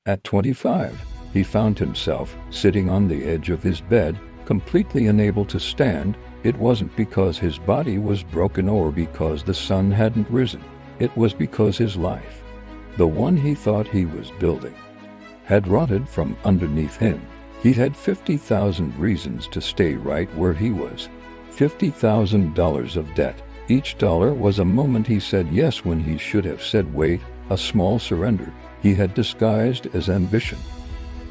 At 25, he found himself sitting on the edge of his bed, completely unable to stand. It wasn't because his body was broken or because the sun hadn't risen. It was because his life, the one he thought he was building, had rotted from underneath him. He had 50,000 reasons to stay right where he was. $50,000 of debt. Each dollar was a moment he said yes when he should have said wait, a small surrender he had disguised as ambition.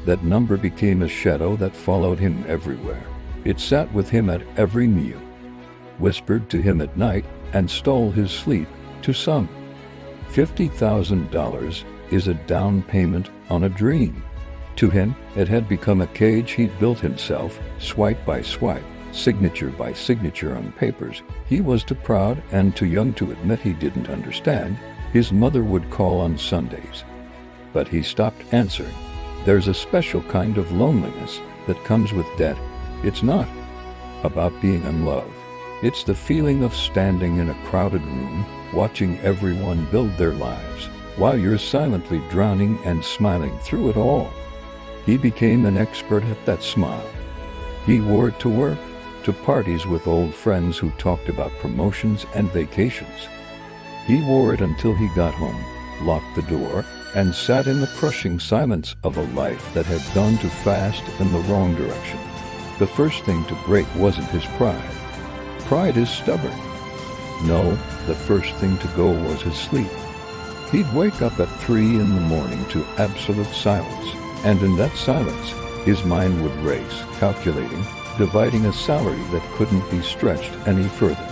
That number became a shadow that followed him everywhere. It sat with him at every meal, whispered to him at night, and stole his sleep. To some, $50,000 is a down payment on a dream. To him, it had become a cage he'd built himself, swipe by swipe, signature by signature on papers he was too proud and too young to admit he didn't understand. His mother would call on Sundays, but he stopped answering. There's a special kind of loneliness that comes with debt. It's not about being in love. It's the feeling of standing in a crowded room, watching everyone build their lives, while you're silently drowning and smiling through it all. He became an expert at that smile. He wore it to work, to parties with old friends who talked about promotions and vacations. He wore it until he got home, locked the door, and sat in the crushing silence of a life that had gone too fast in the wrong direction. The first thing to break wasn't his pride. Pride is stubborn. No, the first thing to go was his sleep. He'd wake up at 3 in the morning to absolute silence, and in that silence, his mind would race, calculating, dividing a salary that couldn't be stretched any further.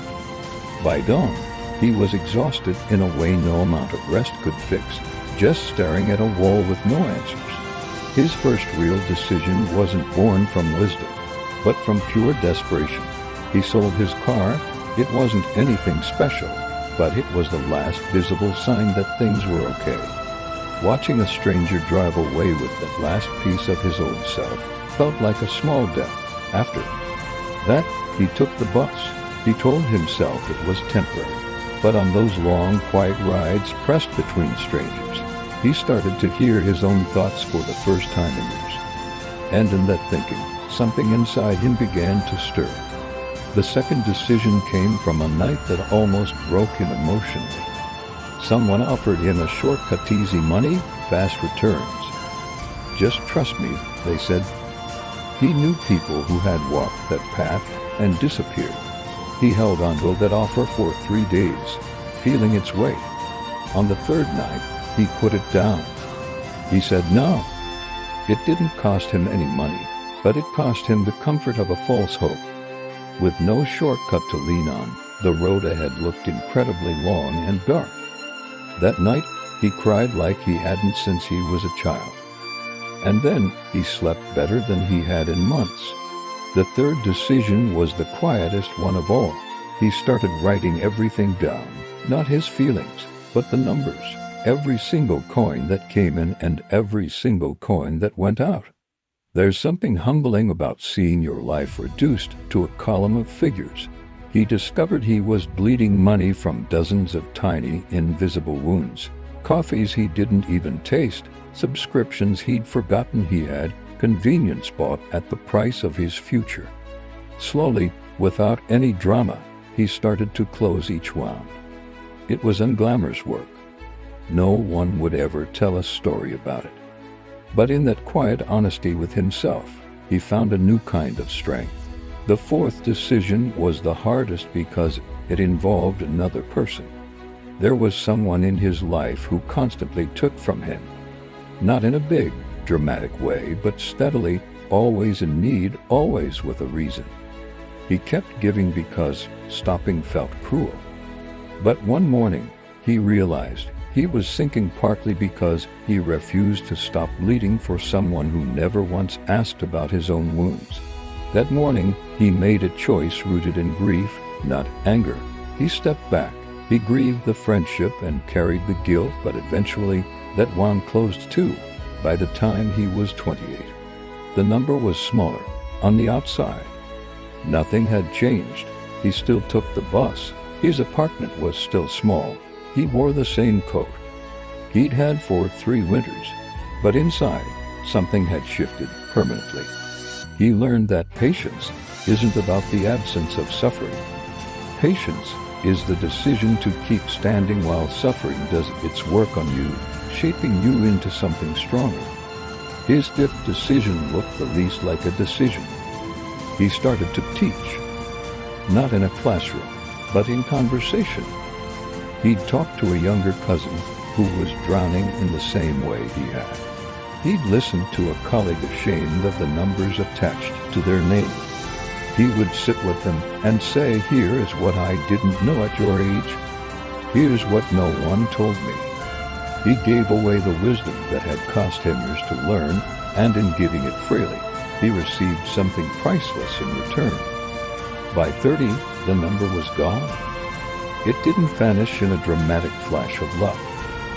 By dawn, he was exhausted in a way no amount of rest could fix, just staring at a wall with no answers. His first real decision wasn't born from wisdom, but from pure desperation. He sold his car. It wasn't anything special, but it was the last visible sign that things were okay. Watching a stranger drive away with that last piece of his old self felt like a small death. After that, he took the bus. He told himself it was temporary. But on those long, quiet rides pressed between strangers, he started to hear his own thoughts for the first time in years. And in that thinking, something inside him began to stir. The second decision came from a night that almost broke him emotionally. Someone offered him a shortcut, easy money, fast returns. Just trust me, they said. He knew people who had walked that path and disappeared. He held on to that offer for 3 days, feeling its weight. On the third night, he put it down. He said no. It didn't cost him any money, but it cost him the comfort of a false hope. With no shortcut to lean on, the road ahead looked incredibly long and dark. That night, he cried like he hadn't since he was a child. And then, he slept better than he had in months. The third decision was the quietest one of all. He started writing everything down, not his feelings, but the numbers, every single coin that came in and every single coin that went out. There's something humbling about seeing your life reduced to a column of figures. He discovered he was bleeding money from dozens of tiny, invisible wounds, coffees he didn't even taste, subscriptions he'd forgotten he had, convenience bought at the price of his future. Slowly, without any drama, he started to close each wound. It was unglamorous work. No one would ever tell a story about it. But in that quiet honesty with himself, he found a new kind of strength. The fourth decision was the hardest because it involved another person. There was someone in his life who constantly took from him. Not in a big, dramatic way, but steadily, always in need, always with a reason. He kept giving because stopping felt cruel. But one morning, he realized he was sinking partly because he refused to stop bleeding for someone who never once asked about his own wounds. That morning, he made a choice rooted in grief, not anger. He stepped back. He grieved the friendship and carried the guilt, but eventually, that wound closed too. By the time he was 28, the number was smaller. On the outside, nothing had changed. He still took the bus. His apartment was still small. He wore the same coat he'd had for 3 winters. But inside, something had shifted permanently. He learned that patience isn't about the absence of suffering. Patience is the decision to keep standing while suffering does its work on you, shaping you into something stronger. His fifth decision looked the least like a decision. He started to teach, not in a classroom, but in conversation. He'd talk to a younger cousin who was drowning in the same way he had. He'd listen to a colleague ashamed of the numbers attached to their name. He would sit with them and say, "Here is what I didn't know at your age. Here's what no one told me." He gave away the wisdom that had cost him years to learn, and in giving it freely, he received something priceless in return. By 30, the number was gone. It didn't vanish in a dramatic flash of luck.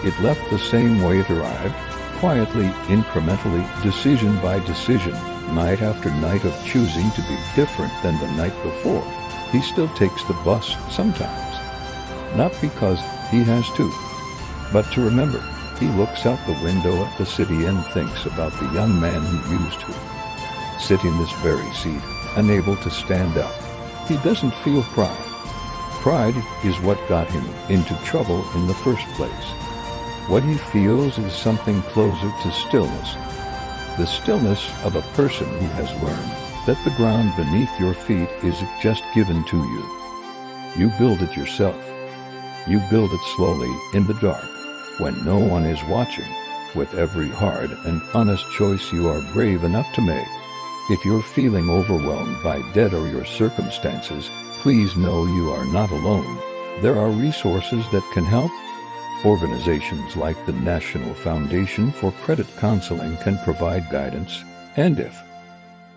It left the same way it arrived, quietly, incrementally, decision by decision, night after night of choosing to be different than the night before. He still takes the bus sometimes, not because he has to, but to remember. He looks out the window at the city and thinks about the young man he used to sit in this very seat, unable to stand up. He doesn't feel pride. Pride is what got him into trouble in the first place. What he feels is something closer to stillness. The stillness of a person who has learned that the ground beneath your feet is just given to you. You build it yourself. You build it slowly in the dark, when no one is watching, with every hard and honest choice you are brave enough to make. If you're feeling overwhelmed by debt or your circumstances, please know you are not alone. There are resources that can help. Organizations like the National Foundation for Credit Counseling can provide guidance. And if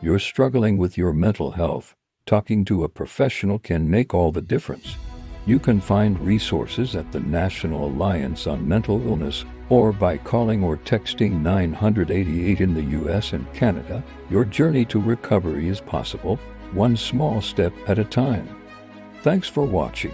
you're struggling with your mental health, talking to a professional can make all the difference. You can find resources at the National Alliance on Mental Illness or by calling or texting 988 in the US and Canada. Your journey to recovery is possible, one small step at a time. Thanks for watching.